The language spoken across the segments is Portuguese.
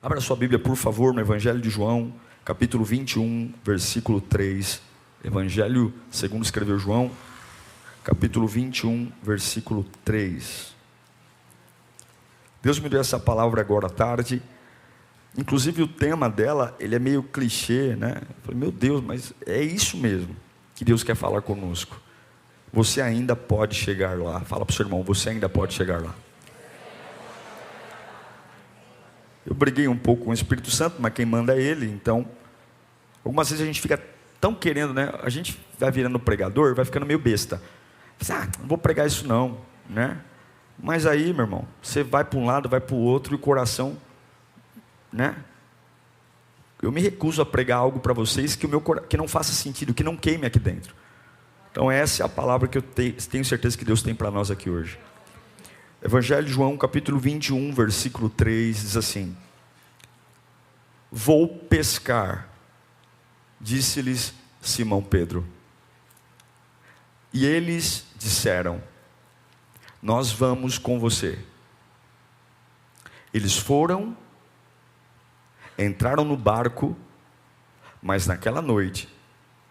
Abra sua Bíblia, por favor, no Evangelho de João, capítulo 21, versículo 3. Evangelho segundo escreveu João, capítulo 21, versículo 3. Deus me deu essa palavra agora à tarde. Inclusive o tema dela, ele é meio clichê, né? Eu falei, meu Deus, mas é isso mesmo que Deus quer falar conosco. Você ainda pode chegar lá. Fala para o seu irmão, você ainda pode chegar lá. Eu briguei um pouco com o Espírito Santo, mas quem manda é Ele. Então, algumas vezes a gente fica tão querendo, né? A gente vai virando pregador, vai ficando meio besta. Não vou pregar isso não, né? Mas aí, meu irmão, você vai para um lado, vai para o outro, e o coração, né? Eu me recuso a pregar algo para vocês que não faça sentido, que não queime aqui dentro. Então essa é a palavra que eu tenho certeza que Deus tem para nós aqui hoje. Evangelho de João, capítulo 21, versículo 3, diz assim: Vou pescar, disse-lhes Simão Pedro. E eles disseram: Nós vamos com você. Eles foram, entraram no barco, mas naquela noite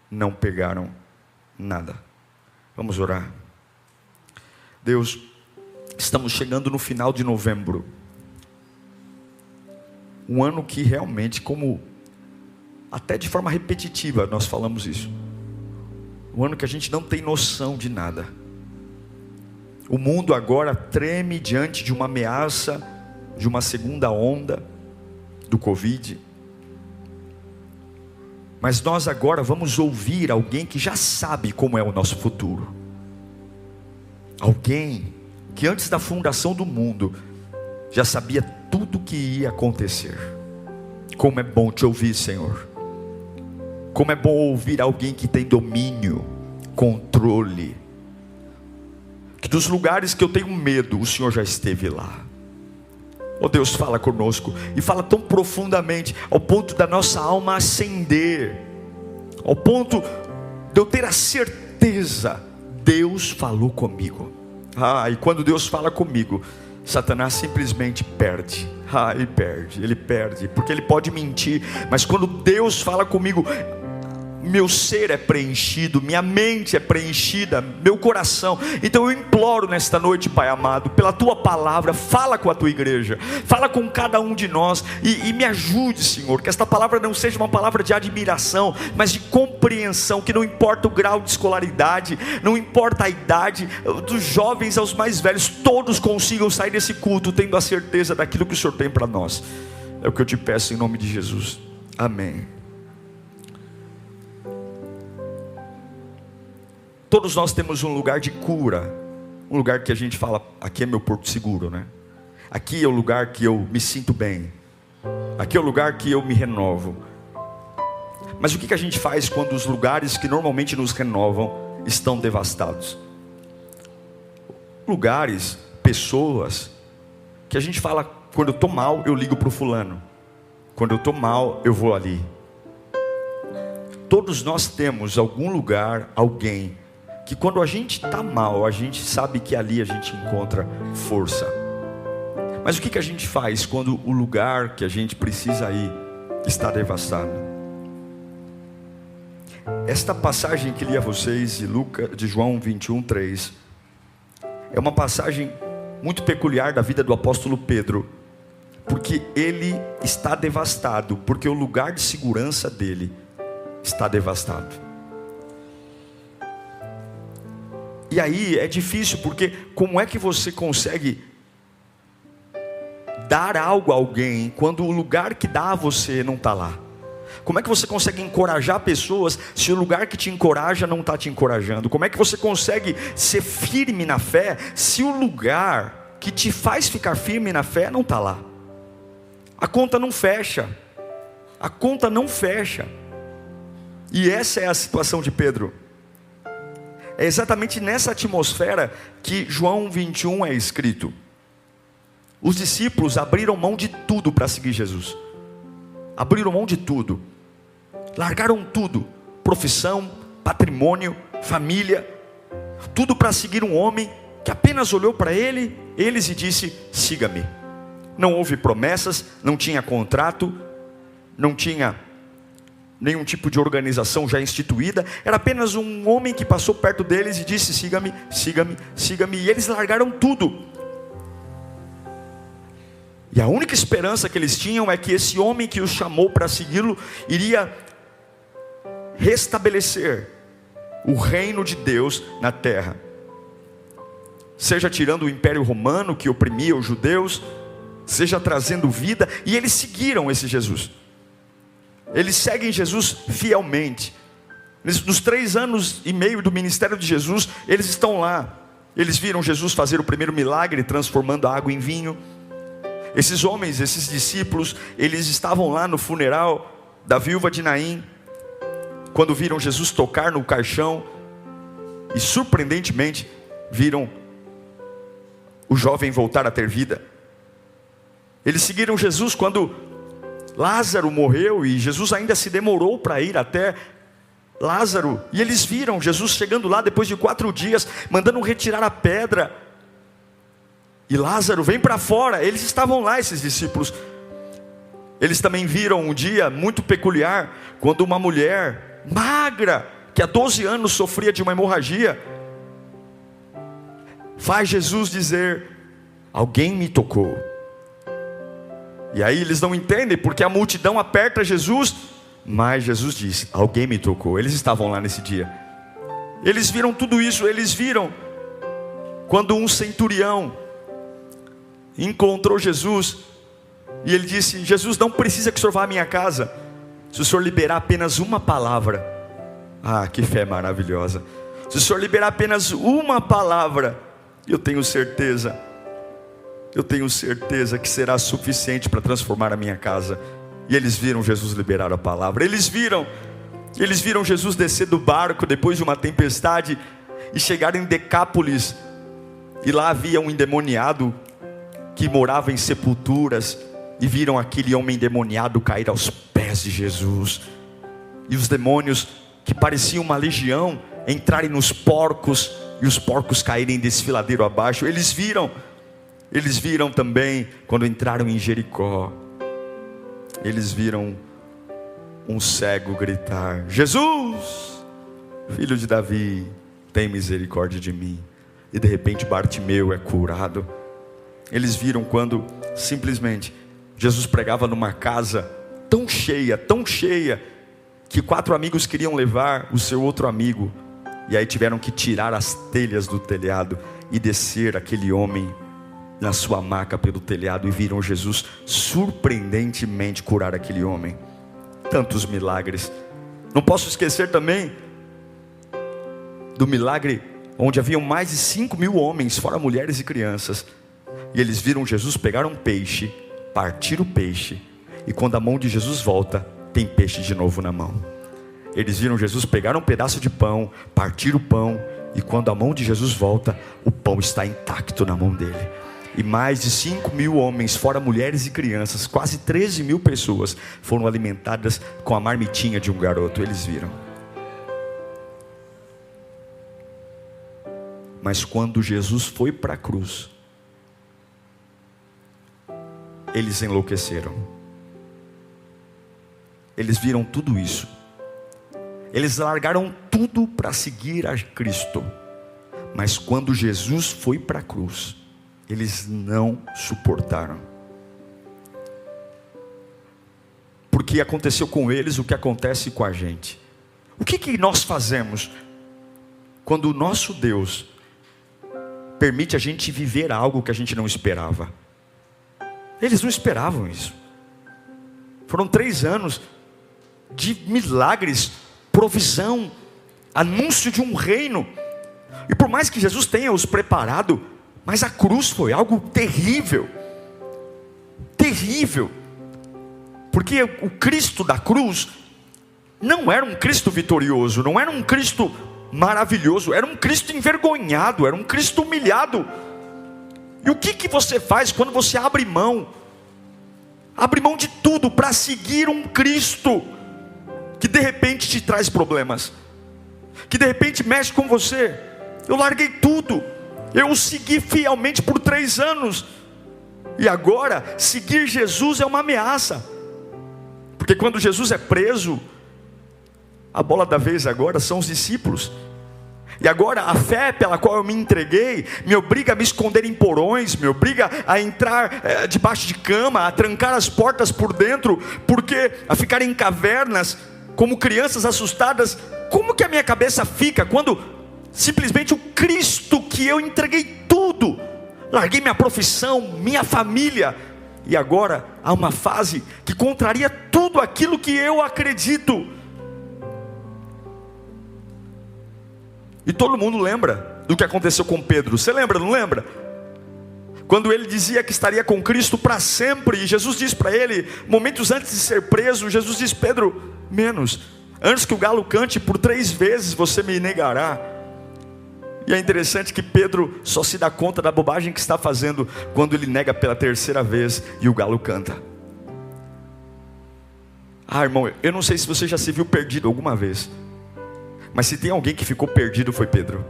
não pegaram nada. Vamos orar. Deus, estamos chegando no final de novembro. Um ano que realmente, como até de forma repetitiva nós falamos isso. Um ano que a gente não tem noção de nada. O mundo agora treme diante de uma ameaça, de uma segunda onda do Covid. Mas nós agora vamos ouvir alguém que já sabe como é o nosso futuro. Alguém que antes da fundação do mundo já sabia tudo o que ia acontecer. Como é bom te ouvir, Senhor. Como é bom ouvir alguém que tem domínio, controle. Que dos lugares que eu tenho medo, o Senhor já esteve lá. Oh Deus, fala conosco, e fala tão profundamente, ao ponto da nossa alma acender, ao ponto de eu ter a certeza, Deus falou comigo. E quando Deus fala comigo, Satanás simplesmente perde. Ele perde, porque ele pode mentir, mas quando Deus fala comigo, meu ser é preenchido, minha mente é preenchida, meu coração. Então eu imploro nesta noite, Pai amado, pela Tua palavra, fala com a Tua igreja, fala com cada um de nós, e me ajude, Senhor, que esta palavra não seja uma palavra de admiração, mas de compreensão, que não importa o grau de escolaridade, não importa a idade, dos jovens aos mais velhos, todos consigam sair desse culto tendo a certeza daquilo que o Senhor tem para nós. É o que eu te peço em nome de Jesus, amém. Todos nós temos um lugar de cura, um lugar que a gente fala, aqui é meu porto seguro, né? Aqui é o lugar que eu me sinto bem, aqui é o lugar que eu me renovo. Mas o que a gente faz quando os lugares que normalmente nos renovam estão devastados? Lugares, pessoas, que a gente fala, quando eu estou mal eu ligo para o fulano, quando eu estou mal eu vou ali. Todos nós temos algum lugar, alguém, que quando a gente está mal, a gente sabe que ali a gente encontra força. Mas o que a gente faz quando o lugar que a gente precisa ir está devastado? Esta passagem que li a vocês de João 21, 3 é uma passagem muito peculiar da vida do apóstolo Pedro, porque ele está devastado, porque o lugar de segurança dele está devastado. E aí é difícil, porque como é que você consegue dar algo a alguém quando o lugar que dá a você não está lá? Como é que você consegue encorajar pessoas se o lugar que te encoraja não está te encorajando? Como é que você consegue ser firme na fé se o lugar que te faz ficar firme na fé não está lá? A conta não fecha. A conta não fecha. E essa é a situação de Pedro. É exatamente nessa atmosfera que João 21 é escrito. Os discípulos abriram mão de tudo para seguir Jesus. Abriram mão de tudo. Largaram tudo. Profissão, patrimônio, família. Tudo para seguir um homem que apenas olhou para eles e disse: siga-me. Não houve promessas, não tinha contrato, não tinha nenhum tipo de organização já instituída. Era apenas um homem que passou perto deles e disse: siga-me, siga-me, siga-me. E eles largaram tudo. E a única esperança que eles tinham é que esse homem que os chamou para segui-lo iria restabelecer o reino de Deus na terra, seja tirando o Império Romano que oprimia os judeus, seja trazendo vida. E eles seguiram esse Jesus. Eles seguem Jesus fielmente. Nos 3 anos e meio do ministério de Jesus, eles estão lá. Eles viram Jesus fazer o primeiro milagre, transformando a água em vinho. Esses homens, esses discípulos, eles estavam lá no funeral da viúva de Naim, quando viram Jesus tocar no caixão, e surpreendentemente viram o jovem voltar a ter vida. Eles seguiram Jesus quando Lázaro morreu, e Jesus ainda se demorou para ir até Lázaro, e eles viram Jesus chegando lá depois de 4 dias, mandando retirar a pedra, e Lázaro vem para fora. Eles estavam lá, esses discípulos. Eles também viram um dia muito peculiar, quando uma mulher magra, que há 12 anos sofria de uma hemorragia, faz Jesus dizer: alguém me tocou. E aí eles não entendem, porque a multidão aperta Jesus, mas Jesus diz: alguém me tocou. Eles estavam lá nesse dia. Eles viram tudo isso. Eles viram quando um centurião encontrou Jesus, e ele disse: Jesus, não precisa que o senhor vá à minha casa, se o senhor liberar apenas uma palavra. Ah, que fé maravilhosa! Se o senhor liberar apenas uma palavra, eu tenho certeza que será suficiente para transformar a minha casa. E eles viram Jesus liberar a palavra. Eles viram Jesus descer do barco depois de uma tempestade e chegar em Decápolis, e lá havia um endemoniado que morava em sepulturas, e viram aquele homem endemoniado cair aos pés de Jesus, e os demônios, que pareciam uma legião, entrarem nos porcos, e os porcos caírem desfiladeiro abaixo. Eles viram também quando entraram em Jericó. Eles viram um cego gritar: Jesus, filho de Davi, tem misericórdia de mim. E de repente Bartimeu é curado. Eles viram quando simplesmente Jesus pregava numa casa tão cheia, que 4 amigos queriam levar o seu outro amigo, e aí tiveram que tirar as telhas do telhado e descer aquele homem na sua maca pelo telhado, e viram Jesus surpreendentemente curar aquele homem. Tantos milagres. Não posso esquecer também do milagre onde haviam mais de 5.000 homens, fora mulheres e crianças, e eles viram Jesus pegar um peixe, partir o peixe, e quando a mão de Jesus volta, tem peixe de novo na mão. Eles viram Jesus pegar um pedaço de pão, partir o pão, e quando a mão de Jesus volta, o pão está intacto na mão dele. E mais de 5.000 homens, fora mulheres e crianças, quase 13.000 pessoas, foram alimentadas com a marmitinha de um garoto. Eles viram. Mas quando Jesus foi para a cruz, eles enlouqueceram. Eles viram tudo isso. Eles largaram tudo para seguir a Cristo. Mas quando Jesus foi para a cruz, eles não suportaram. Porque aconteceu com eles o que acontece com a gente. O que nós fazemos quando o nosso Deus permite a gente viver algo que a gente não esperava? Eles não esperavam isso. Foram 3 anos de milagres, provisão, anúncio de um reino. E por mais que Jesus tenha os preparado, mas a cruz foi algo terrível. Terrível. Porque o Cristo da cruz não era um Cristo vitorioso, não era um Cristo maravilhoso, era um Cristo envergonhado, era um Cristo humilhado. E o que você faz quando você abre mão de tudo para seguir um Cristo que de repente te traz problemas, que de repente mexe com você? Eu larguei tudo, eu o segui fielmente por 3 anos, E agora, seguir Jesus é uma ameaça. Porque quando Jesus é preso, a bola da vez agora são os discípulos. E agora a fé pela qual eu me entreguei me obriga a me esconder em porões, me obriga a entrar debaixo de cama, a trancar as portas por dentro, porque a ficar em cavernas como crianças assustadas. Como que a minha cabeça fica quando simplesmente o Cristo que eu entreguei tudo, larguei minha profissão, minha família, e agora há uma fase que contraria tudo aquilo que eu acredito? E todo mundo lembra do que aconteceu com Pedro. Você lembra, não lembra? Quando ele dizia que estaria com Cristo para sempre, e Jesus disse para ele, momentos antes de ser preso, Jesus disse: Pedro, menos, antes que o galo cante, por 3 vezes você me negará. E é interessante que Pedro só se dá conta da bobagem que está fazendo quando ele nega pela 3ª vez e o galo canta. Irmão, eu não sei se você já se viu perdido alguma vez, mas se tem alguém que ficou perdido, foi Pedro.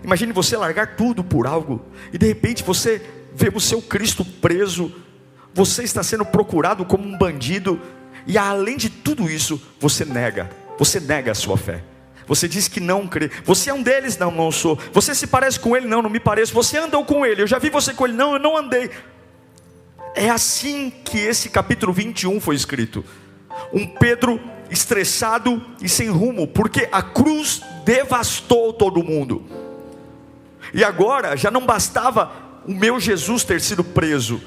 Imagine você largar tudo por algo, e de repente você vê o seu Cristo preso, você está sendo procurado como um bandido, e além de tudo isso, você nega a sua fé. Você diz que não crê. Você é um deles? Não, não sou. Você se parece com ele? Não, não me pareço. Você andou com ele? Eu já vi você com ele? Não, eu não andei. É assim que esse capítulo 21 foi escrito. Um Pedro estressado e sem rumo, porque a cruz devastou todo mundo. E agora já não bastava o meu Jesus ter sido preso,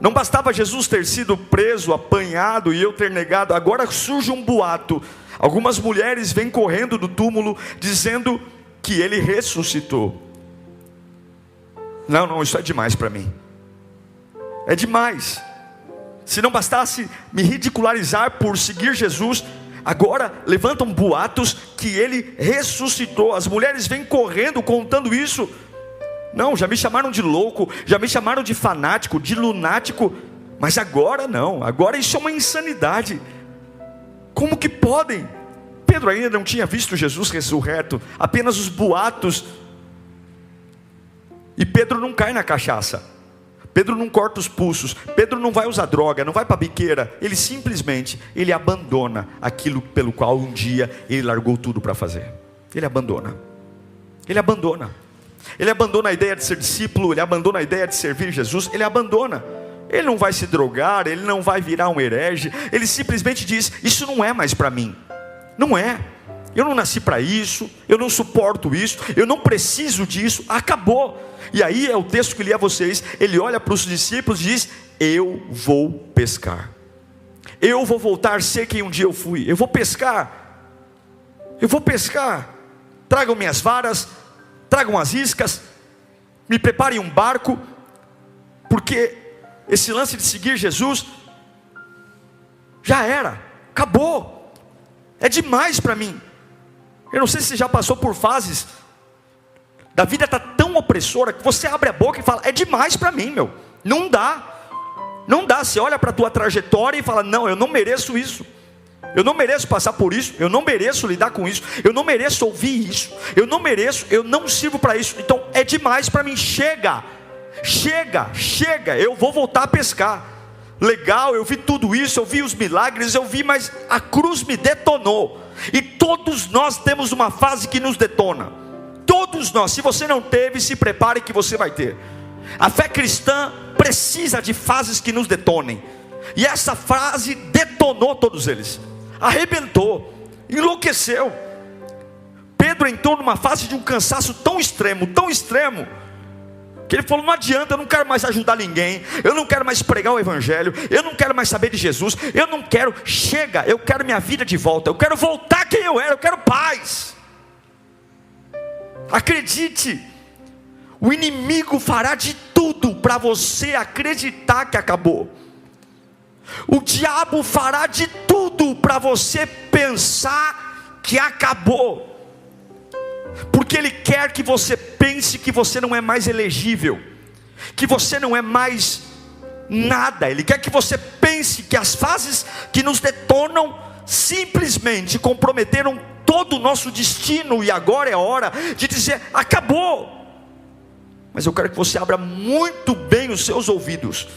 não bastava Jesus ter sido preso, apanhado e eu ter negado. Agora surge um boato. Algumas mulheres vêm correndo do túmulo dizendo que ele ressuscitou. Não, isso é demais para mim. É demais. Se não bastasse me ridicularizar por seguir Jesus, agora levantam boatos que ele ressuscitou. As mulheres vêm correndo contando isso. Não, já me chamaram de louco, já me chamaram de fanático, de lunático, mas agora não, agora isso é uma insanidade. Como que podem? Pedro ainda não tinha visto Jesus ressurreto, apenas os boatos. E Pedro não cai na cachaça, Pedro não corta os pulsos, Pedro não vai usar droga, não vai para a biqueira. Ele simplesmente, ele abandona aquilo pelo qual um dia ele largou tudo para fazer. Ele abandona a ideia de ser discípulo, ele abandona a ideia de servir Jesus, ele abandona. Ele não vai se drogar, ele não vai virar um herege, ele simplesmente diz: isso não é mais para mim, não é, eu não nasci para isso, eu não suporto isso, eu não preciso disso, acabou. E aí é o texto que li a vocês, ele olha para os discípulos e diz: eu vou pescar, eu vou voltar a ser quem um dia eu fui, eu vou pescar, tragam minhas varas, tragam as iscas, me preparem um barco, porque esse lance de seguir Jesus já era, acabou, é demais para mim. Eu não sei se você já passou por fases da vida, está tão opressora que você abre a boca e fala: é demais para mim, meu, não dá, você olha para a tua trajetória e fala: não, eu não mereço isso, eu não mereço passar por isso, eu não mereço lidar com isso, eu não mereço ouvir isso, eu não mereço, eu não sirvo para isso, então é demais para mim, chega, eu vou voltar a pescar. Legal, eu vi tudo isso, eu vi os milagres, eu vi, mas a cruz me detonou. E todos nós temos uma fase que nos detona, todos nós. Se você não teve, se prepare que você vai ter. A fé cristã precisa de fases que nos detonem, e essa fase detonou todos eles, arrebentou, enlouqueceu. Pedro entrou numa fase de um cansaço tão extremo, que ele falou: não adianta, eu não quero mais ajudar ninguém, eu não quero mais pregar o evangelho, eu não quero mais saber de Jesus, eu não quero, chega, eu quero minha vida de volta, eu quero voltar quem eu era, eu quero paz. Acredite, o inimigo fará de tudo para você acreditar que acabou. O diabo fará de tudo para você pensar que acabou, porque ele quer que você pense que você não é mais elegível, que você não é mais nada. Ele quer que você pense que as fases que nos detonam simplesmente comprometeram todo o nosso destino, e agora é hora de dizer: acabou. Mas eu quero que você abra muito bem os seus ouvidos,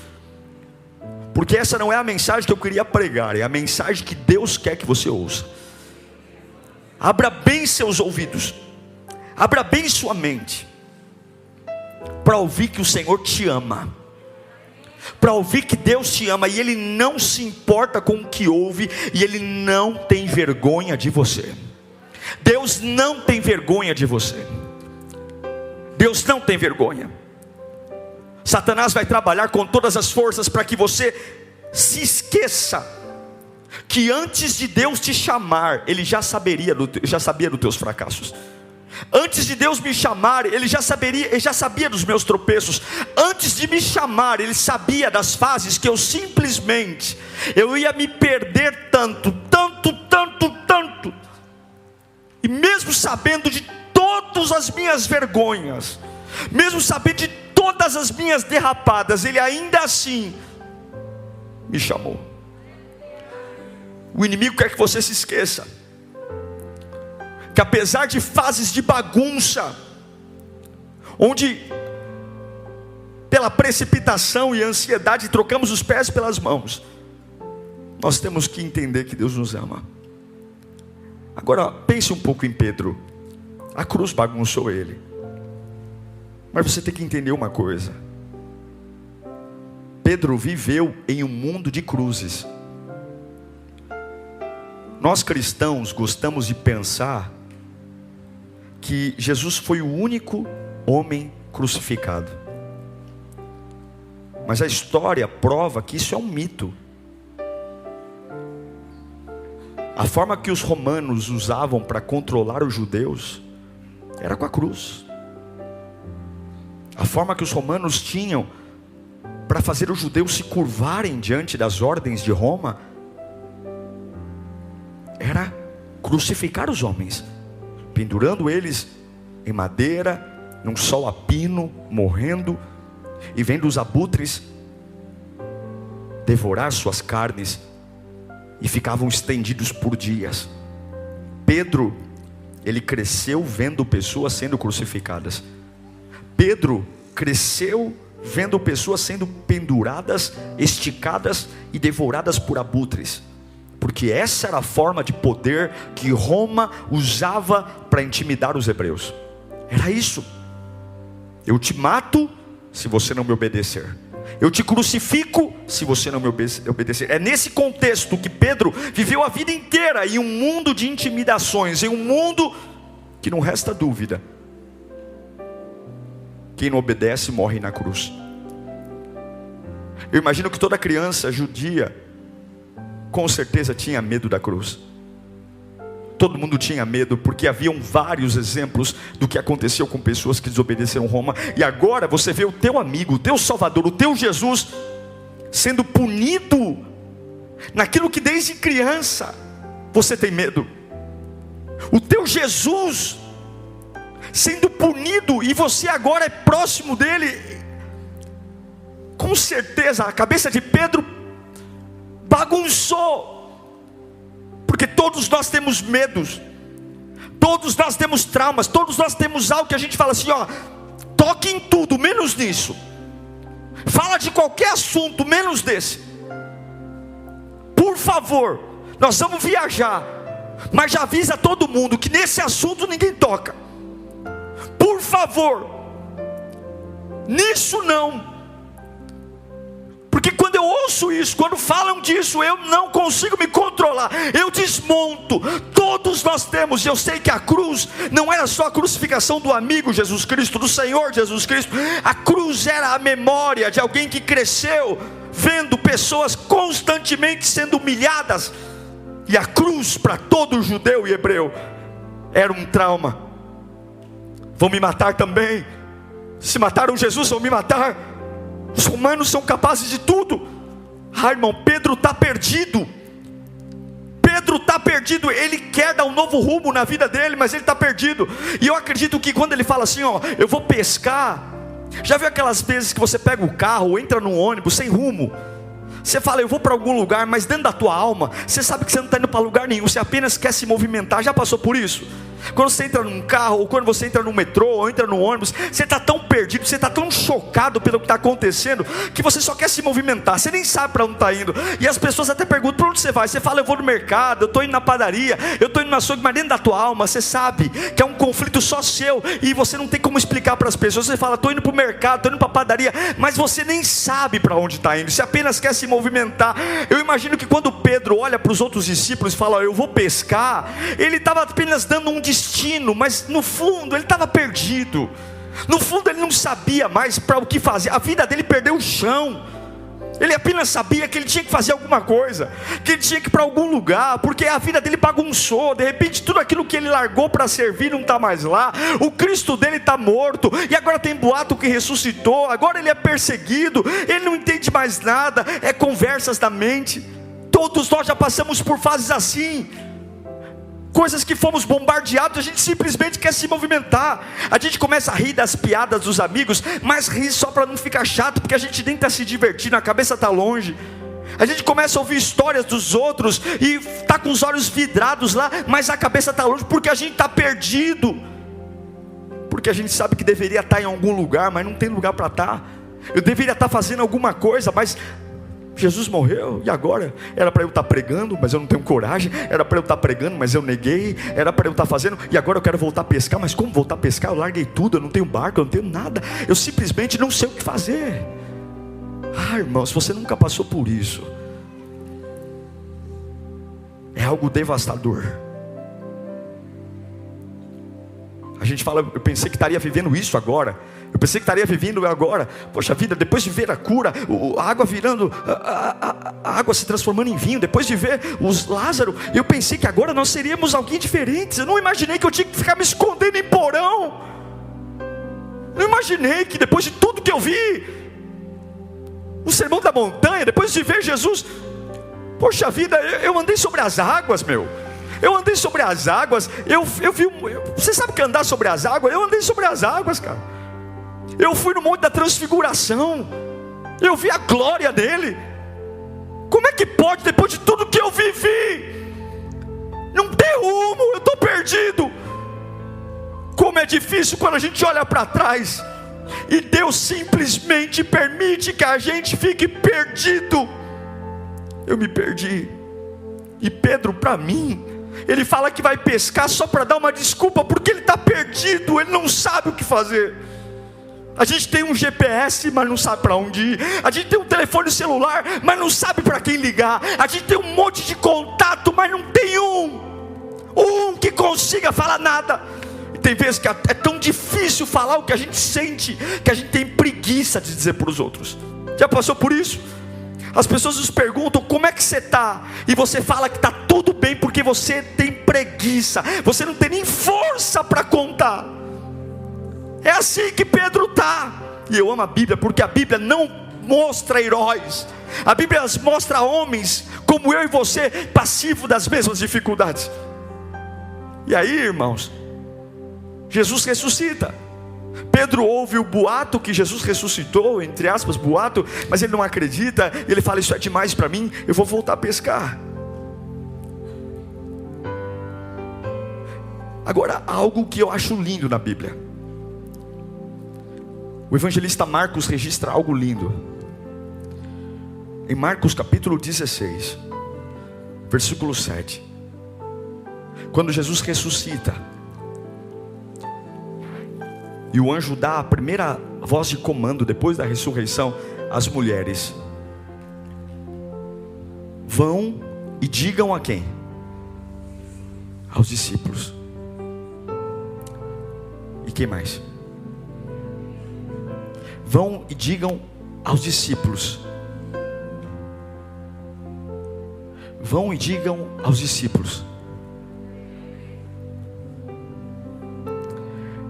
porque essa não é a mensagem que eu queria pregar, é a mensagem que Deus quer que você ouça. Abra bem seus ouvidos, abra bem sua mente, para ouvir que o Senhor te ama, para ouvir que Deus te ama, e Ele não se importa com o que ouve, e Ele não tem vergonha de você. Deus não tem vergonha de você. Deus não tem vergonha. Satanás vai trabalhar com todas as forças para que você se esqueça que antes de Deus te chamar, Ele já sabia dos teus fracassos. Antes de Deus me chamar, Ele já sabia dos meus tropeços. Antes de me chamar, Ele sabia das fases que eu simplesmente ia me perder tanto. E mesmo sabendo de todas as minhas vergonhas, mesmo sabendo de todas as minhas derrapadas, Ele ainda assim me chamou. O inimigo quer que você se esqueça que apesar de fases de bagunça, onde pela precipitação e ansiedade trocamos os pés pelas mãos, nós temos que entender que Deus nos ama. Agora pense um pouco em Pedro. A cruz bagunçou ele, mas você tem que entender uma coisa: Pedro viveu em um mundo de cruzes. Nós cristãos gostamos de pensar que Jesus foi o único homem crucificado, mas a história prova que isso é um mito. A forma que os romanos usavam para controlar os judeus era com a cruz. A forma que os romanos tinham para fazer os judeus se curvarem diante das ordens de Roma era crucificar os homens, pendurando eles em madeira, num sol a pino, morrendo, e vendo os abutres devorar suas carnes, e ficavam estendidos por dias. Pedro, ele cresceu vendo pessoas sendo crucificadas. Pedro cresceu vendo pessoas sendo penduradas, esticadas e devoradas por abutres, porque essa era a forma de poder que Roma usava para intimidar os hebreus. Era isso: eu te mato se você não me obedecer, eu te crucifico se você não me obedecer. É nesse contexto que Pedro viveu a vida inteira, em um mundo de intimidações, em um mundo que não resta dúvida: quem não obedece morre na cruz. Eu imagino que toda criança judia com certeza tinha medo da cruz. Todo mundo tinha medo, porque haviam vários exemplos do que aconteceu com pessoas que desobedeceram Roma. E agora você vê o teu amigo, o teu Salvador, o teu Jesus sendo punido naquilo que desde criança você tem medo. O teu Jesus sendo punido, e você agora é próximo dele. Com certeza a cabeça de Pedro bagunçou, porque todos nós temos medos, todos nós temos traumas, todos nós temos algo que a gente fala assim: ó, toque em tudo menos nisso, fala de qualquer assunto menos desse. Por favor, nós vamos viajar, mas já avisa todo mundo que nesse assunto ninguém toca. Por favor, nisso não. Porque quando eu ouço isso, quando falam disso, eu não consigo me controlar, eu desmonto. Todos nós temos, eu sei que a cruz não era só a crucificação do amigo Jesus Cristo, do Senhor Jesus Cristo. A cruz era a memória de alguém que cresceu vendo pessoas constantemente sendo humilhadas. E a cruz, para todo judeu e hebreu, era um trauma. Vão me matar também. Se mataram Jesus, vão me matar. Os romanos são capazes de tudo. Irmão, Pedro está perdido. Pedro está perdido. Ele quer dar um novo rumo na vida dele, mas ele está perdido. E eu acredito que quando ele fala assim: ó, eu vou pescar. Já viu aquelas vezes que você pega o carro ou entra num ônibus sem rumo? Você fala: eu vou para algum lugar, mas dentro da tua alma você sabe que você não está indo para lugar nenhum, você apenas quer se movimentar. Já passou por isso? Quando você entra num carro, ou quando você entra no metrô, ou entra no ônibus, você está tão perdido, você está tão chocado pelo que está acontecendo, que você só quer se movimentar, você nem sabe para onde está indo. E as pessoas até perguntam: para onde você vai? Você fala: eu vou no mercado, eu estou indo na padaria, eu estou indo no açougue. Mas dentro da tua alma, você sabe que é um conflito só seu, e você não tem como explicar para as pessoas. Você fala: estou indo para o mercado, estou indo para a padaria, mas você nem sabe para onde está indo, você apenas quer se movimentar. Eu imagino que quando Pedro olha para os outros discípulos e fala: eu vou pescar, ele estava apenas dando um destino, mas no fundo ele estava perdido. No fundo ele não sabia mais para o que fazer. A vida dele perdeu o chão. Ele apenas sabia que ele tinha que fazer alguma coisa, que ele tinha que ir para algum lugar, porque a vida dele bagunçou. De repente tudo aquilo que ele largou para servir não está mais lá. O Cristo dele está morto, e agora tem boato que ressuscitou. Agora ele é perseguido, ele não entende mais nada. É conversas da mente. Todos nós já passamos por fases assim, coisas que fomos bombardeados. A gente simplesmente quer se movimentar. A gente começa a rir das piadas dos amigos, mas ri só para não ficar chato, porque a gente nem está se divertindo, a cabeça está longe. A gente começa a ouvir histórias dos outros e está com os olhos vidrados lá, mas a cabeça está longe, porque a gente está perdido. Porque a gente sabe que deveria estar em algum lugar, mas não tem lugar para estar. Eu deveria estar fazendo alguma coisa, mas Jesus morreu, e agora? Era para eu estar pregando, mas eu não tenho coragem. Era para eu estar pregando, mas eu neguei. Era para eu estar fazendo, e agora eu quero voltar a pescar. Mas como voltar a pescar? Eu larguei tudo, eu não tenho barco, eu não tenho nada. Eu simplesmente não sei o que fazer. Irmão, se você nunca passou por isso, é algo devastador. A gente fala: eu pensei que estaria vivendo isso agora. Eu pensei que estaria vivendo agora. Poxa vida, depois de ver a cura, a água virando, a água se transformando em vinho, depois de ver os Lázaro, eu pensei que agora nós seríamos alguém diferentes. Eu não imaginei que eu tinha que ficar me escondendo em porão. Não imaginei que depois de tudo que eu vi, o sermão da montanha, depois de ver Jesus, poxa vida, eu andei sobre as águas, meu. Eu andei sobre as águas. Eu vi, você sabe que andar sobre as águas? Eu andei sobre as águas, cara. Eu fui no Monte da Transfiguração. Eu vi a glória dele. Como é que pode, depois de tudo que eu vivi, não ter rumo? Eu estou perdido. Como é difícil quando a gente olha para trás e Deus simplesmente permite que a gente fique perdido. Eu me perdi. E Pedro, para mim, ele fala que vai pescar só para dar uma desculpa, porque ele está perdido, ele não sabe o que fazer. A gente tem um GPS, mas não sabe para onde ir. A gente tem um telefone celular, mas não sabe para quem ligar. A gente tem um monte de contato, mas não tem um que consiga falar nada. E tem vezes que é tão difícil falar o que a gente sente, que a gente tem preguiça de dizer para os outros. Já passou por isso? As pessoas nos perguntam: como é que você está? E você fala que está tudo bem, porque você tem preguiça, você não tem nem força para contar. É assim que Pedro está. E eu amo a Bíblia, porque a Bíblia não mostra heróis. A Bíblia mostra homens como eu e você, passivo das mesmas dificuldades. E aí, irmãos, Jesus ressuscita. Pedro ouve o boato que Jesus ressuscitou, entre aspas, boato, mas ele não acredita. E ele fala: isso é demais para mim, eu vou voltar a pescar. Agora, algo que eu acho lindo na Bíblia. O evangelista Marcos registra algo lindo. Em Marcos capítulo 16, versículo 7. Quando Jesus ressuscita, e o anjo dá a primeira voz de comando depois da ressurreição às mulheres: vão e digam a quem? Aos discípulos. E quem mais? Vão e digam aos discípulos. Vão e digam aos discípulos.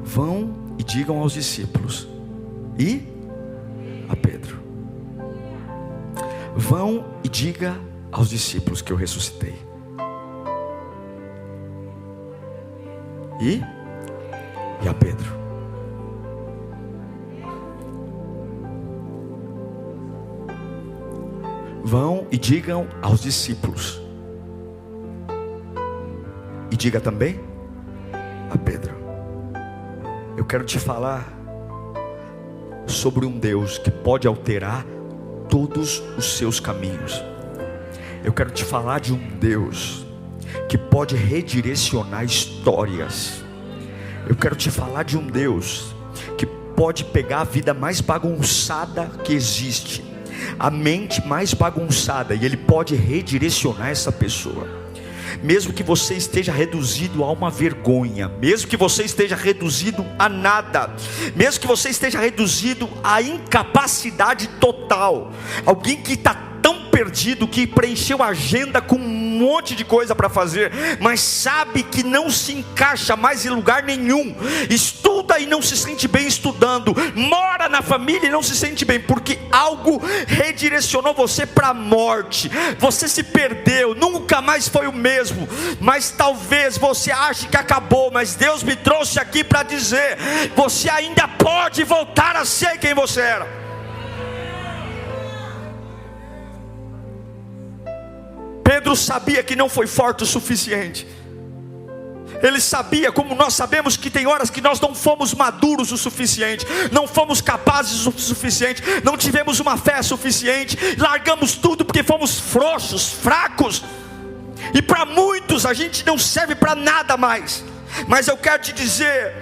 Vão e digam aos discípulos. E a Pedro: vão e diga aos discípulos que eu ressuscitei. E a Pedro. Vão e digam aos discípulos. E diga também quero te falar sobre um Deus que pode alterar todos os seus caminhos. Eu quero te falar de um Deus que pode redirecionar histórias. Eu quero te falar de um Deus que pode pegar a vida mais bagunçada que existe, a mente mais bagunçada, e Ele pode redirecionar essa pessoa. Mesmo que você esteja reduzido a uma vergonha, mesmo que você esteja reduzido a nada, mesmo que você esteja reduzido à incapacidade total, alguém que está tão perdido que preencheu a agenda com um monte de coisa para fazer, mas sabe que não se encaixa mais em lugar nenhum, estuda e não se sente bem estudando, mora na família e não se sente bem, porque algo redirecionou você para a morte. Você se perdeu, nunca mais foi o mesmo, mas talvez você ache que acabou, mas Deus me trouxe aqui para dizer: você ainda pode voltar a ser quem você era. Pedro sabia que não foi forte o suficiente. Ele sabia, como nós sabemos, que tem horas que nós não fomos maduros o suficiente, não fomos capazes o suficiente, não tivemos uma fé suficiente, largamos tudo porque fomos frouxos, fracos, e para muitos a gente não serve para nada mais. Mas eu quero te dizer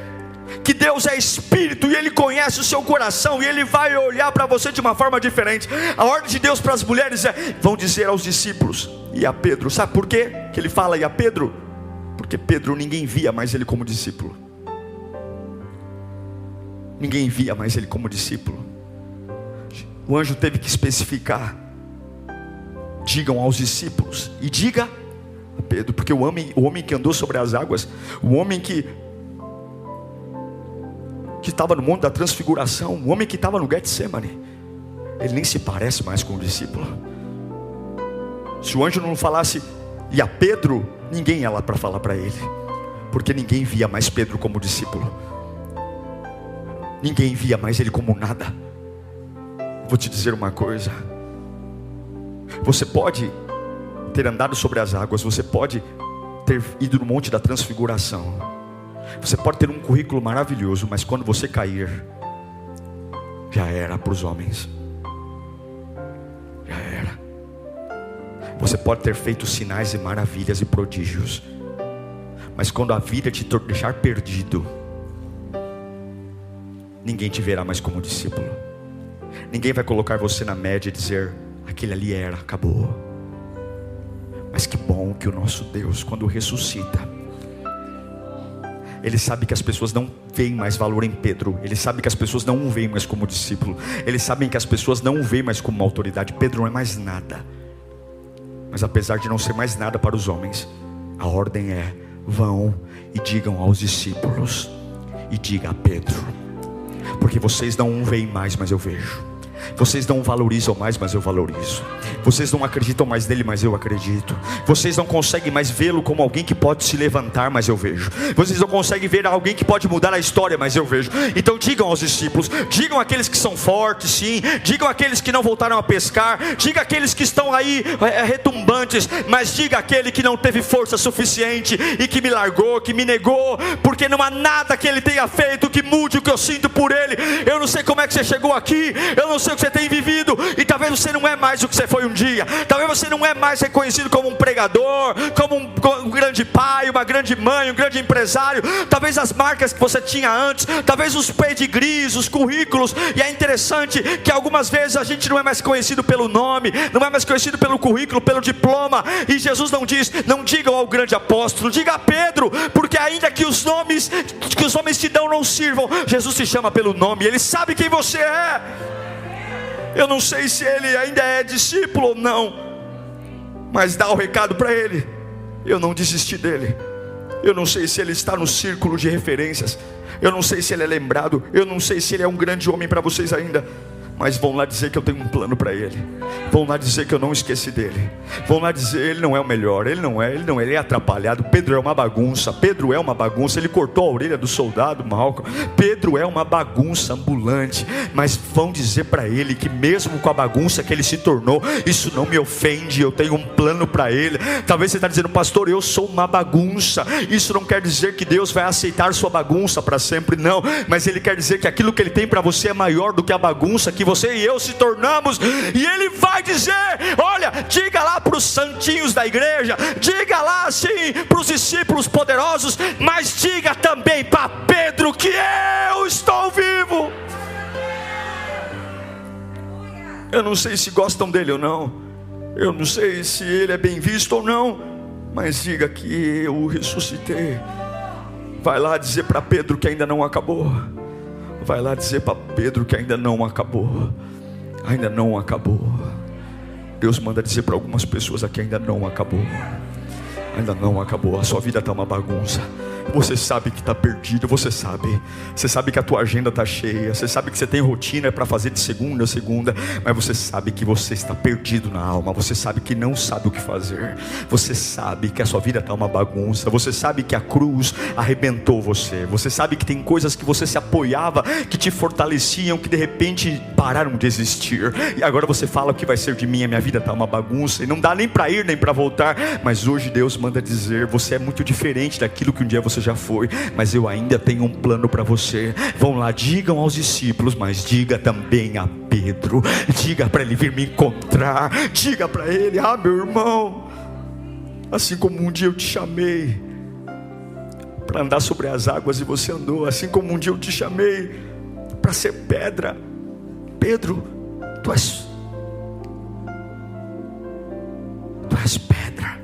que Deus é Espírito e Ele conhece o seu coração, e Ele vai olhar para você de uma forma diferente. A ordem de Deus para as mulheres é: vão dizer aos discípulos e a Pedro. Sabe por quê que Ele fala e a Pedro? Porque Pedro, ninguém via mais ele como discípulo. Ninguém via mais ele como discípulo. O anjo teve que especificar: digam aos discípulos e diga a Pedro, porque o homem que andou sobre as águas, o homem que estava no monte da transfiguração, o homem que estava no Getsemane, ele nem se parece mais com o discípulo. Se o anjo não falasse e a Pedro, ninguém ia lá para falar para ele, porque ninguém via mais Pedro como discípulo, ninguém via mais ele como nada. Vou te dizer uma coisa: você pode ter andado sobre as águas, você pode ter ido no monte da transfiguração, você pode ter um currículo maravilhoso, mas quando você cair, já era para os homens, já era. Você pode ter feito sinais e maravilhas e prodígios, mas quando a vida te deixar perdido, ninguém te verá mais como discípulo. Ninguém vai colocar você na média e dizer: aquele ali era, acabou. Mas que bom que o nosso Deus, quando ressuscita, Ele sabe que as pessoas não veem mais valor em Pedro. Ele sabe que as pessoas não o veem mais como discípulo. Eles sabem que as pessoas não o veem mais como uma autoridade. Pedro não é mais nada. Mas apesar de não ser mais nada para os homens, a ordem é: vão e digam aos discípulos e diga a Pedro, porque vocês não o veem mais, mas eu vejo. Vocês não valorizam mais, mas eu valorizo. Vocês não acreditam mais nele, mas eu acredito. Vocês não conseguem mais vê-lo como alguém que pode se levantar, mas eu vejo. Vocês não conseguem ver alguém que pode mudar a história, mas eu vejo. Então digam aos discípulos, digam àqueles que são fortes, sim, digam àqueles que não voltaram a pescar, diga àqueles que estão aí retumbantes, mas diga àquele que não teve força suficiente e que me largou, que me negou, porque não há nada que ele tenha feito que mude o que eu sinto por ele. Eu não sei como é que você chegou aqui, eu não sei o que você tem vivido, e talvez você não é mais o que você foi um dia. Talvez você não é mais reconhecido como um pregador, como um grande pai, uma grande mãe, um grande empresário. Talvez as marcas que você tinha antes, talvez os pedigrees, os currículos. E é interessante que algumas vezes a gente não é mais conhecido pelo nome, não é mais conhecido pelo currículo, pelo diploma. E Jesus não diz: não digam ao grande apóstolo, diga a Pedro, porque ainda que os nomes que os homens te dão não sirvam, Jesus te chama pelo nome. Ele sabe quem você é. Eu não sei se ele ainda é discípulo ou não, mas dá o recado para ele: eu não desisti dele. Eu não sei se ele está no círculo de referências, eu não sei se ele é lembrado, eu não sei se ele é um grande homem para vocês ainda, mas vão lá dizer que eu tenho um plano para ele. Vão lá dizer que eu não esqueci dele. Vão lá dizer, ele não é o melhor, ele é atrapalhado. Pedro é uma bagunça, ele cortou a orelha do soldado Malcolm. Pedro é uma bagunça ambulante. Mas vão dizer para ele que mesmo com a bagunça que ele se tornou, isso não me ofende, eu tenho um plano para ele. Talvez você está dizendo, pastor, eu sou uma bagunça. Isso não quer dizer que Deus vai aceitar sua bagunça para sempre, não. Mas ele quer dizer que aquilo que ele tem para você é maior do que a bagunça que você e eu se tornamos. E ele vai dizer, olha, diga lá para os santinhos da igreja, diga lá assim para os discípulos poderosos, mas diga também para Pedro que eu estou vivo. Eu não sei se gostam dele ou não, eu não sei se ele é bem visto ou não, mas diga que eu o ressuscitei. Vai lá dizer para Pedro que ainda não acabou. Vai lá dizer para Pedro que ainda não acabou. Ainda não acabou. Deus manda dizer para algumas pessoas aqui, ainda não acabou. Ainda não acabou. A sua vida está uma bagunça. Você sabe que está perdido, você sabe que a tua agenda está cheia, você sabe que você tem rotina para fazer de segunda a segunda, mas você sabe que você está perdido na alma, você sabe que não sabe o que fazer, você sabe que a sua vida está uma bagunça, você sabe que a cruz arrebentou você, você sabe que tem coisas que você se apoiava, que te fortaleciam, que de repente pararam de existir, e agora você fala, o que vai ser de mim? A minha vida está uma bagunça, e não dá nem para ir, nem para voltar. Mas hoje Deus manda dizer, você é muito diferente daquilo que um dia você já foi, mas eu ainda tenho um plano para você. Vão lá, digam aos discípulos, mas diga também a Pedro, diga para ele vir me encontrar, diga para ele, meu irmão, assim como um dia eu te chamei para andar sobre as águas e você andou, assim como um dia eu te chamei para ser pedra, Pedro, tu és pedra,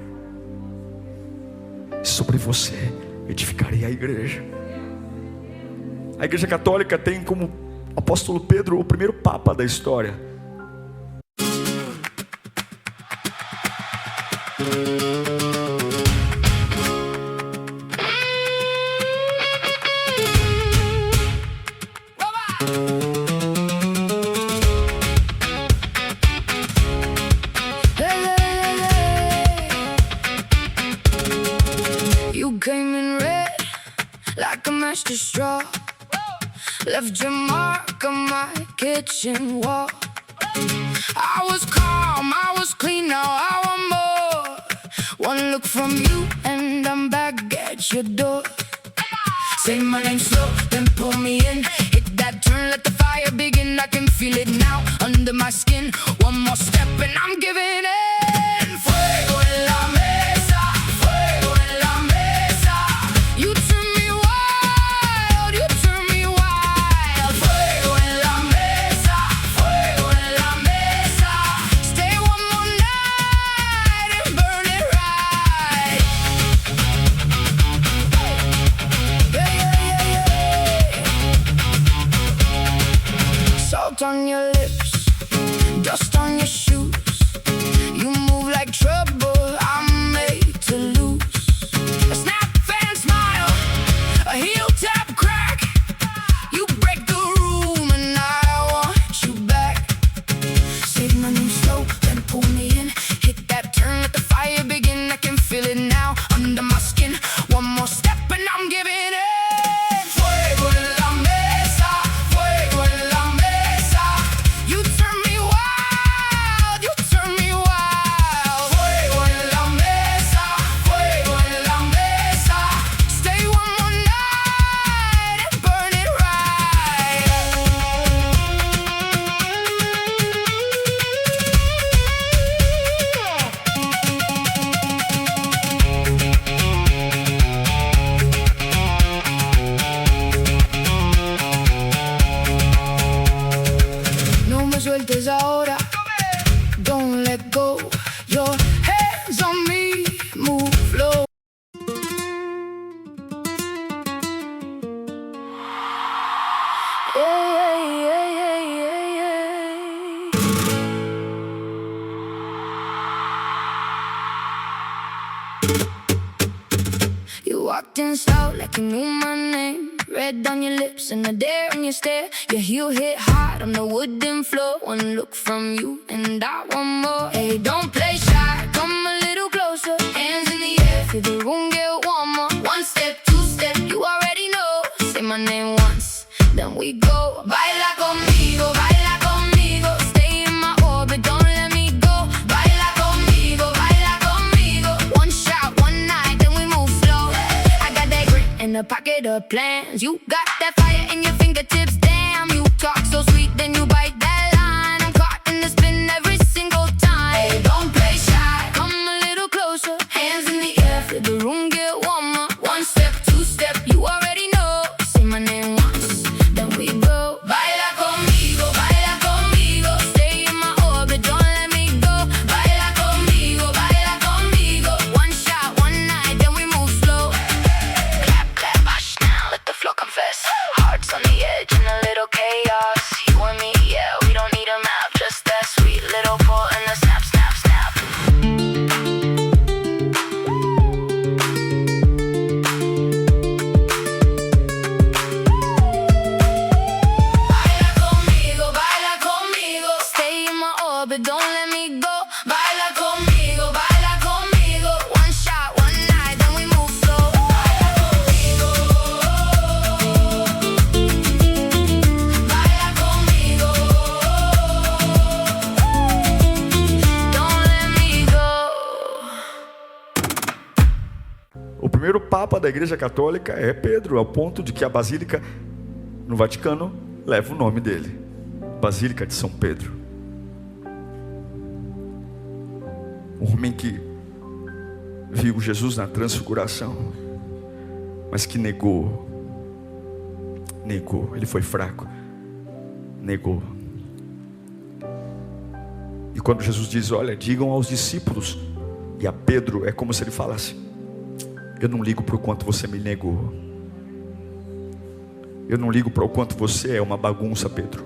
sobre você edificarei a igreja. A igreja católica tem como apóstolo Pedro o primeiro papa da história. Straw, left your mark on my kitchen wall. I was calm, I was clean, now I want more. One look from you and I'm back at your door. Say my name slow, then pull me in. Hit that turn, let the fire begin. I can feel it now under my skin. One more step and I'm giving in. Fuego en la mesa, fuego en la mesa. You turn me wild, you turn me wild. Fuego en la mesa, fuego en la mesa. Stay one more night and burn it right. Yeah, yeah, yeah. Salt on your lips, dust on your shoes. You move like trouble, I'm made to lose. A snap and smile, a heel tap crack. You break the room and I want you back. Say my name slow, then pull me in. Hit that turn, let the fire begin. I can feel it now under my skin. One more step and I'm giving in. Fuego en la mesa, fuego en la mesa. You turn me wild, you turn me wild. Fuego en la mesa, fuego en la mesa. Stay one more night and burn it right. No me sueltes ahora, don't let go. Your hands on me, move slow. You walked in slow like you knew my name. Red on your lips and a dare in your stare. Your heel hit hard on the wooden floor. One look from you and I want more. Hey, don't play shy, come a little closer. Hands in the air, feel the room get warmer. One step, two step, you already know. Say my name once, then we go. Baila conmigo, baila conmigo. Stay in my orbit, don't let me go. Baila conmigo, baila conmigo. One shot, one night, then we move slow. I got that grit in the pocket of plans. You got that fire in your fingertips, damn. You talk so sweet, then you bite that line. I'm caught in the spin every single time. Hey, don't play shy, come a little closer. Hands in the air, feel the room get warmer. One step, two step, you already know. Say my name once, then we go. Baila conmigo, baila conmigo. Stay in my orbit, don't let me go. Baila conmigo, baila conmigo. One shot, one night, then we move slow. Clap, clap, hush now, let the floor confess. Hearts on the edge and a little chaos. You and me, yeah, we don't need a map. Just that sweet little pull and the snap, snap, snap. Baila conmigo, stay in my orbit, don't let me go. Baila conmigo, one shot, one night, then we move slow. Baila conmigo, don't let me go. O primeiro papa da Igreja Católica é Pedro, ao ponto de que a Basílica no Vaticano leva o nome dele, Basílica de São Pedro. Um homem que viu Jesus na transfiguração, mas que negou, ele foi fraco, negou. E quando Jesus diz, olha, digam aos discípulos, e a Pedro é como se ele falasse, eu não ligo para o quanto você me negou. Eu não ligo para o quanto você é uma bagunça, Pedro.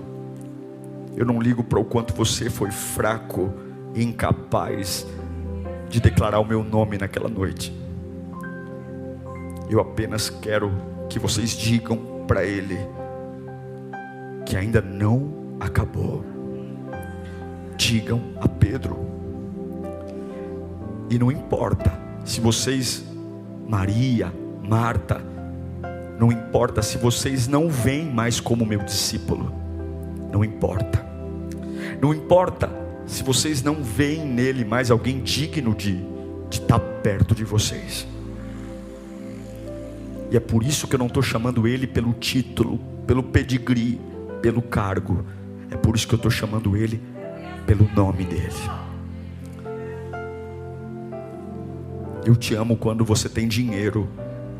Eu não ligo para o quanto você foi fraco e incapaz de declarar o meu nome naquela noite. Eu apenas quero que vocês digam para ele que ainda não acabou. Digam a Pedro. E não importa se vocês, Maria, Marta, não importa se vocês não veem mais como meu discípulo. Não importa. Não importa se vocês não veem nele mais alguém digno de estar perto de vocês. E é por isso que eu não estou chamando ele pelo título, pelo pedigree, pelo cargo. É por isso que eu estou chamando ele pelo nome dele. Eu te amo quando você tem dinheiro,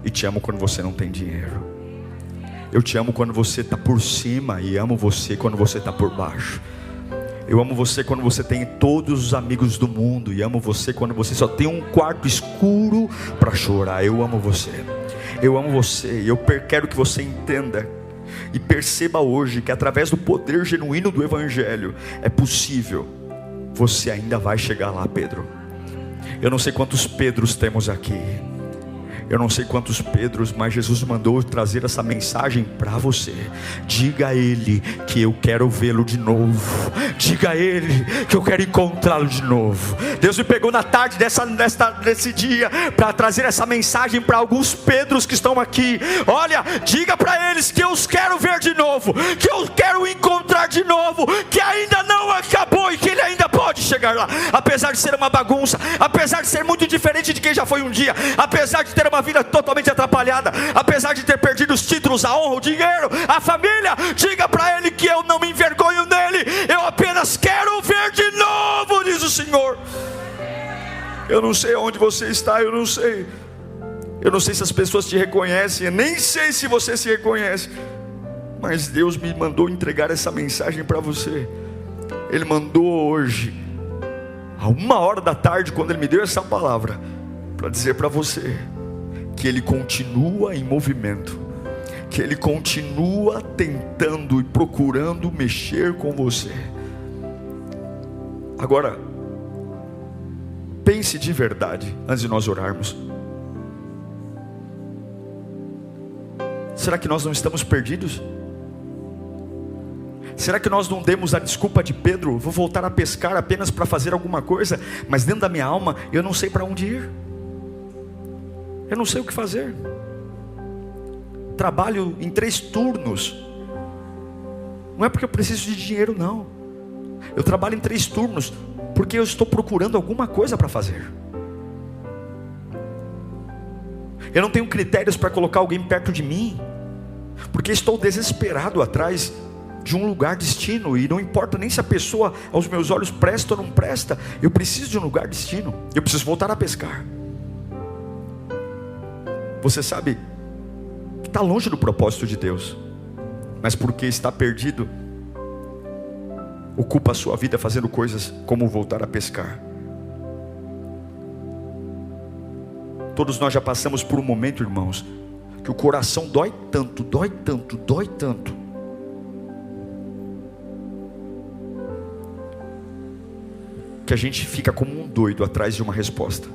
e te amo quando você não tem dinheiro. Eu te amo quando você está por cima, e amo você quando você está por baixo. Eu amo você quando você tem todos os amigos do mundo, e amo você quando você só tem um quarto escuro para chorar. Eu amo você. Eu amo você, e eu quero que você entenda e perceba hoje que através do poder genuíno do Evangelho é possível. Você ainda vai chegar lá, Pedro. Eu não sei quantos Pedros temos aqui. Eu não sei quantos Pedros, mas Jesus mandou trazer essa mensagem para você. Diga a Ele que eu quero vê-lo de novo. Diga a Ele que eu quero encontrá-lo de novo. Deus me pegou na tarde desse dia para trazer essa mensagem para alguns Pedros que estão aqui. Olha, diga para eles que eu os quero ver de novo, que eu quero encontrar de novo, que ainda não acabou e que Ele ainda pode chegar lá. Apesar de ser uma bagunça, apesar de ser muito diferente de quem já foi um dia, apesar de ter uma vida totalmente atrapalhada, apesar de ter perdido os títulos, a honra, o dinheiro, a família, diga para Ele que eu não me envergonho nele, eu apenas quero ver de novo, diz o Senhor. Eu não sei onde você está, eu não sei se as pessoas te reconhecem, eu nem sei se você se reconhece, mas Deus me mandou entregar essa mensagem para você. Ele mandou hoje, a 1h da tarde, quando Ele me deu essa palavra, para dizer para você que Ele continua em movimento, que Ele continua tentando e procurando mexer com você. Agora, pense de verdade, antes de nós orarmos. Será que nós não estamos perdidos? Será que nós não demos a desculpa de Pedro? Vou voltar a pescar apenas para fazer alguma coisa, mas dentro da minha alma eu não sei para onde ir, eu não sei o que fazer. Trabalho em 3 turnos. Não é porque eu preciso de dinheiro, não. Eu trabalho em 3 turnos porque eu estou procurando alguma coisa para fazer. Eu não tenho critérios para colocar alguém perto de mim, porque estou desesperado atrás de um lugar destino. E não importa nem se a pessoa aos meus olhos presta ou não presta, eu preciso de um lugar destino. Eu preciso voltar a pescar. Você sabe que está longe do propósito de Deus, mas porque está perdido, ocupa a sua vida fazendo coisas como voltar a pescar. Todos nós já passamos por um momento, irmãos, que o coração dói tanto, que a gente fica como um doido atrás de uma resposta.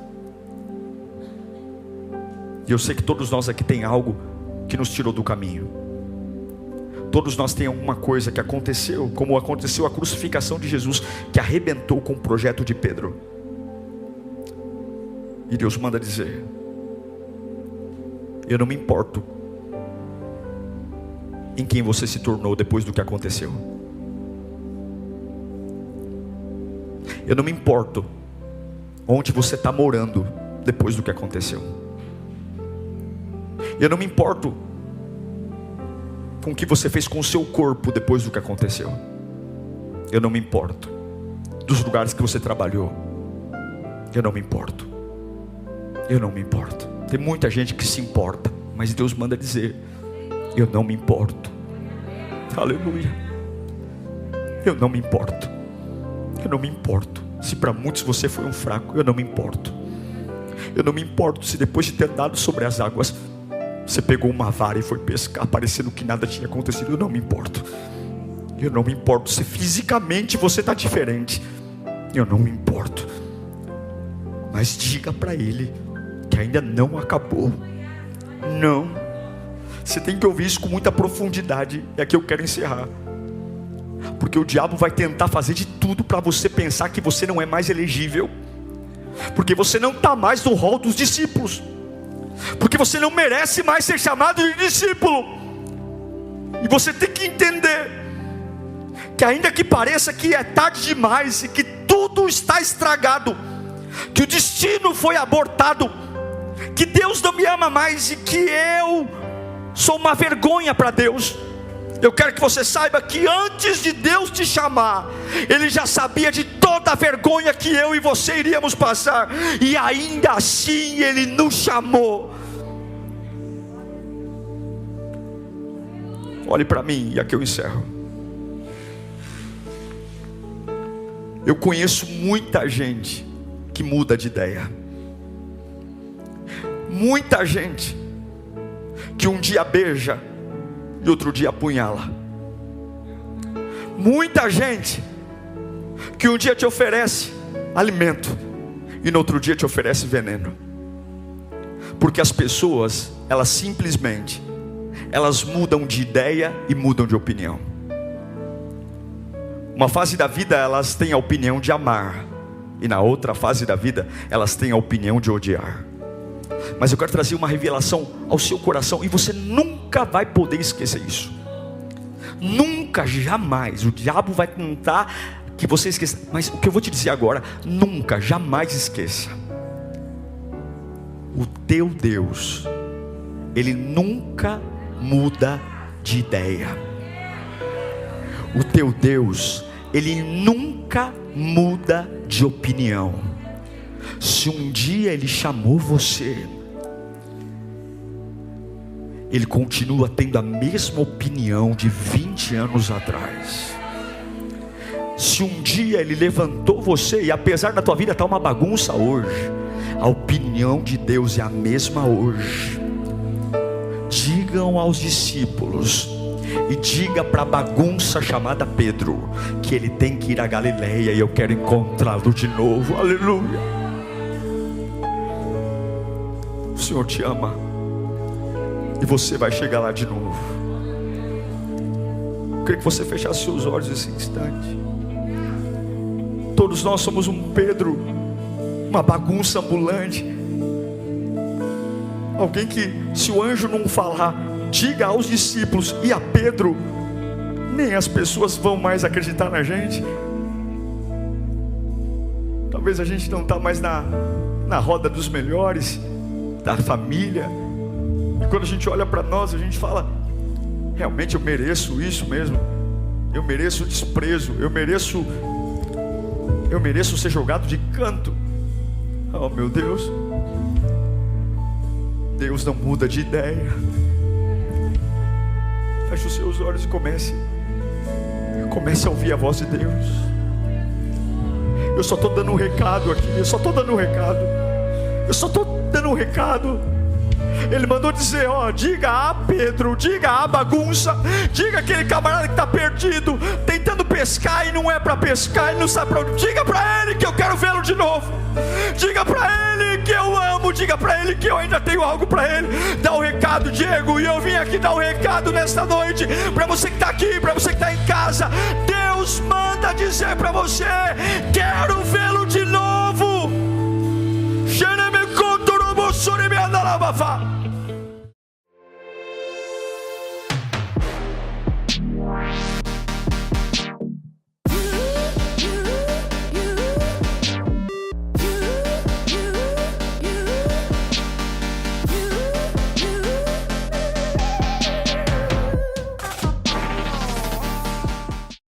E eu sei que todos nós aqui tem algo que nos tirou do caminho. Todos nós tem alguma coisa que aconteceu, como aconteceu a crucificação de Jesus, que arrebentou com o projeto de Pedro. E Deus manda dizer: eu não me importo em quem você se tornou depois do que aconteceu. Eu não me importo onde você está morando depois do que aconteceu. Eu não me importo com o que você fez com o seu corpo depois do que aconteceu. Eu não me importo dos lugares que você trabalhou. Eu não me importo. Eu não me importo. Tem muita gente que se importa, mas Deus manda dizer: eu não me importo. Aleluia. Eu não me importo. Eu não me importo se para muitos você foi um fraco. Eu não me importo. Eu não me importo se depois de ter andado sobre as águas você pegou uma vara e foi pescar, parecendo que nada tinha acontecido. Eu não me importo. Eu não me importo se fisicamente você está diferente. Eu não me importo. Mas diga para Ele que ainda não acabou. Não. Você tem que ouvir isso com muita profundidade. E aqui eu quero encerrar. Porque o diabo vai tentar fazer de tudo para você pensar que você não é mais elegível, porque você não está mais no rol dos discípulos, porque você não merece mais ser chamado de discípulo. E você tem que entender que ainda que pareça que é tarde demais, e que tudo está estragado, que o destino foi abortado, que Deus não me ama mais, e que eu sou uma vergonha para Deus, eu quero que você saiba que antes de Deus te chamar, Ele já sabia de toda a vergonha que eu e você iríamos passar, e ainda assim Ele nos chamou. Olhe para mim, e aqui eu encerro. Eu conheço muita gente que muda de ideia, muita gente que um dia beija e outro dia apunhala, muita gente que um dia te oferece alimento e no outro dia te oferece veneno, porque as pessoas, elas simplesmente, elas mudam de ideia e mudam de opinião. Uma fase da vida elas têm a opinião de amar, e na outra fase da vida elas têm a opinião de odiar. Mas eu quero trazer uma revelação ao seu coração, e você nunca vai poder esquecer isso. Nunca, jamais. O diabo vai tentar que você esqueça, mas o que eu vou te dizer agora, nunca, jamais esqueça. O teu Deus, Ele nunca muda de ideia. O teu Deus, Ele nunca muda de opinião. Se um dia Ele chamou você, Ele continua tendo a mesma opinião de 20 anos atrás. Se um dia Ele levantou você, e apesar da tua vida estar uma bagunça hoje, a opinião de Deus é a mesma hoje. Digam aos discípulos, e diga para a bagunça chamada Pedro, que ele tem que ir a Galileia, e eu quero encontrá-lo de novo. Aleluia. O Senhor te ama. e você vai chegar lá de novo. Eu queria que você fechasse seus olhos nesse instante. Todos nós somos um Pedro, uma bagunça ambulante. Alguém que, se o anjo não falar, diga aos discípulos e a Pedro, nem as pessoas vão mais acreditar na gente. Talvez a gente não está mais na roda dos melhores, da família. E quando a gente olha para nós, a gente fala: realmente eu mereço isso mesmo. Eu mereço desprezo. Eu mereço ser jogado de canto. Oh meu Deus. Deus não muda de ideia. Feche os seus olhos e comece a ouvir a voz de Deus. Eu só estou dando um recado aqui. Eu só estou dando um recado. Ele mandou dizer: ó, diga a Pedro, diga a bagunça, diga aquele camarada que está perdido, tentando pescar e não é para pescar, ele não sabe para onde. Diga para ele que eu quero vê-lo de novo. Diga para ele que eu amo. Diga para ele que eu ainda tenho algo para ele. Dá um recado, Diego. E eu vim aqui dar um recado nesta noite para você que está aqui, para você que está em casa. Deus manda dizer para você: quero vê-lo de novo.